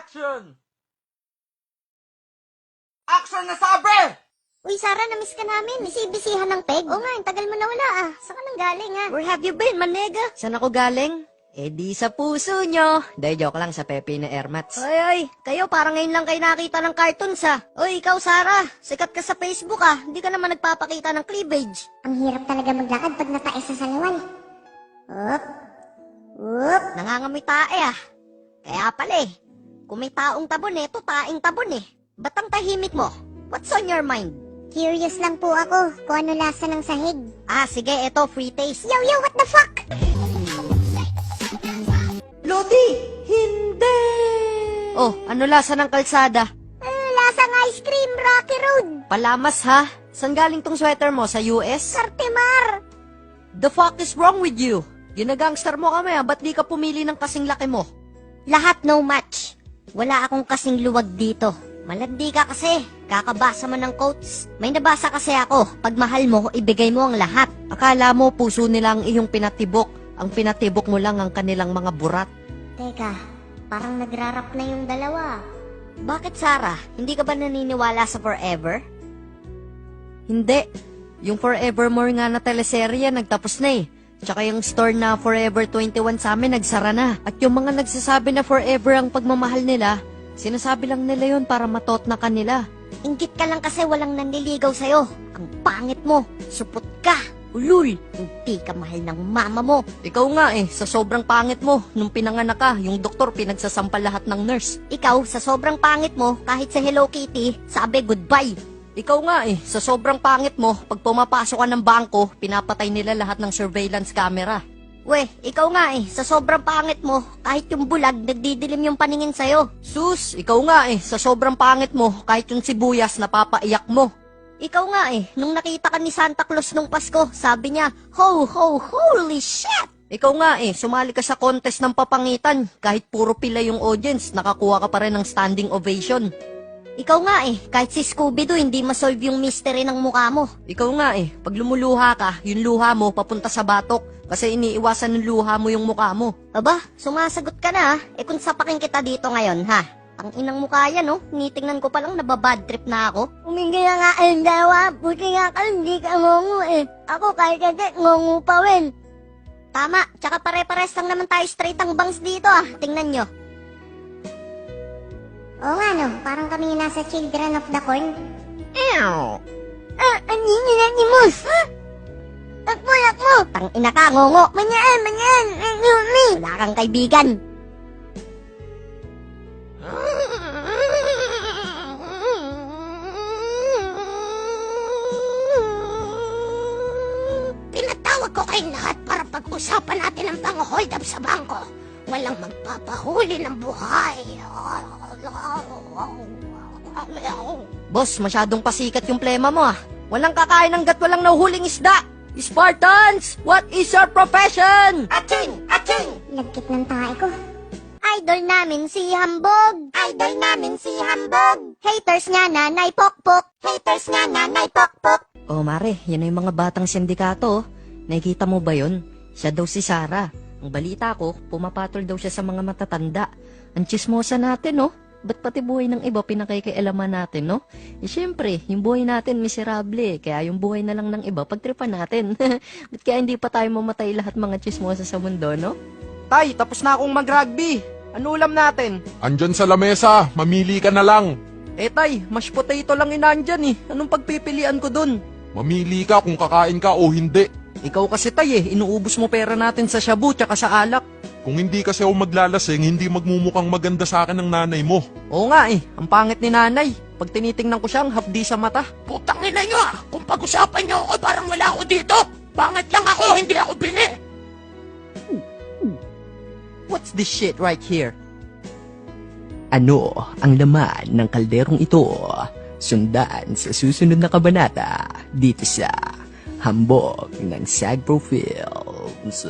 Action! Action na sabi! Uy, Sarah, namiss ka namin. Bisi-bisihan ng peg. Oo nga, ang tagal mo na wala ah. Saan ka nang galing ah? Where have you been, manega? Saan ako galing? Eh di sa puso nyo. Dahil joke lang sa Pepe na Airmats. Oy, kayo parang ngayon lang kayo nakita ng cartoons ha. Oy, ikaw Sarah, sikat ka sa Facebook ah. Hindi ka naman nagpapakita ng cleavage. Ang hirap talaga maglakad pag natae sa salawal. Up. Nangangamoy tae ah. Kaya pala eh, kung may taong tabon eh, ito taing tabon eh. Ba't ang tahimik mo? What's on your mind? Curious lang po ako kung ano lasa ng sahig. Ah, sige, eto, free taste. Yo, what the fuck? Lodi, hindi! Oh, ano lasa ng kalsada? Lasang ice cream, Rocky Road. Palamas ha? Saan galing tong sweater mo? Sa US? Cartimar. The fuck is wrong with you? Ginagangster mo kami ha, ba't di ka pumili ng kasing laki mo? Lahat no match. Wala akong kasing luwag dito. Malandi ka kasi. Kakabasa mo ng quotes. May nabasa kasi ako. Pag mahal mo, ibigay mo ang lahat. Akala mo puso nila ang iyong pinatibok. Ang pinatibok mo lang ang kanilang mga burat. Teka, parang nagrarap na yung dalawa. Bakit Sarah? Hindi ka ba naniniwala sa forever? Hindi. Yung Forevermore nga na teleserye nagtapos na eh. Tsaka yung store na Forever 21 sa amin nagsara na. At yung mga nagsasabi na forever ang pagmamahal nila, sinasabi lang nila yon para matot na kanila. Inggit ka lang kasi walang nanliligaw sa'yo. Ang pangit mo. Supot ka. Ulul! Hindi ka mahal ng mama mo. Ikaw nga eh, sa sobrang pangit mo, nung pinanganak ka, yung doktor pinagsasampal lahat ng nurse. Ikaw, sa sobrang pangit mo, kahit sa Hello Kitty, sabi goodbye. Ikaw nga eh, sa sobrang pangit mo, pag pumapasok ka ng bangko, pinapatay nila lahat ng surveillance camera. Weh, ikaw nga eh, sa sobrang pangit mo, kahit yung bulag, nagdidilim yung paningin sa'yo. Sus, ikaw nga eh, sa sobrang pangit mo, kahit yung sibuyas, napapaiyak mo. Ikaw nga eh, nung nakita ka ni Santa Claus nung Pasko, sabi niya, ho, holy shit! Ikaw nga eh, sumali ka sa contest ng papangitan, kahit puro pila yung audience, nakakuha ka pa rin ng standing ovation. Ikaw nga eh, kahit si Scooby-Doo hindi masolve yung mystery ng mukha mo. Ikaw nga eh, pag lumuluha ka, yung luha mo papunta sa batok, kasi iniiwasan ng luha mo yung mukha mo. Aba, sumasagot ka na ah. Eh kung sapakin kita dito ngayon ha? Ang inang mukha yan no, tinitingnan ko palang nababad trip na ako. Umingay na nga ang dawa, buti nga ka hindi ka ngungu eh. Ako kahit hindi, ngungu pa rin. Tama, tsaka pare-pares lang naman tayo straight ang bangs dito ah, tingnan nyo. Oo nga no, parang kami nasa Children of the Corn. Ew! Ang ingin na ni Mus! Takmo! Tang ina ka, ngungu! Manyan! Wala kang kaibigan! Tinatawag ko kayong lahat para pag-usapan natin ang pang-hold up sa bangko. Walang magpapahuli ng buhay. Boss, masyadong pasikat yung plema mo ah. Walang kakain ng gat, walang nahuhuling isda. Spartans, what is your profession? Ating! Lagkit ng tae ko. Idol namin si Hambog. Haters nga nanay pokpok. Oh mare, yan na yung mga batang sindikato. Nakikita mo ba yun? Siya daw si Sarah. Ang balita ko, pumapatol daw siya sa mga matatanda. Ang chismosa natin, no? Ba't pati buhay ng iba pinakikialaman natin, no? Eh, syempre, yung buhay natin miserable, kaya yung buhay na lang ng iba pagtripan natin. Ba't kaya hindi pa tayo mamatay lahat mga chismosa sa mundo, no? Tay, tapos na akong mag-rugby. Ano ulam natin? Andyan sa lamesa, mamili ka na lang. Eh tay, mashed potato lang inandyan eh. Anong pagpipilian ko dun? Mamili ka kung kakain ka o hindi. Ikaw kasi tay eh, inuubos mo pera natin sa shabu tsaka sa alak. Kung hindi kasi ako maglalasing, hindi magmumukhang maganda sa akin ng nanay mo. Oo nga eh, ang pangit ni nanay. Pag tinitingnan ko siyang hapdi sa mata. Putang ina nyo ah! Kung pag-usapan nyo ako, parang wala ako dito. Pangit lang ako, hindi ako bini. What's this shit right here? Ano ang laman ng kalderong ito? Sundan sa susunod na kabanata dito sa Hambog ng SAG Pro Films.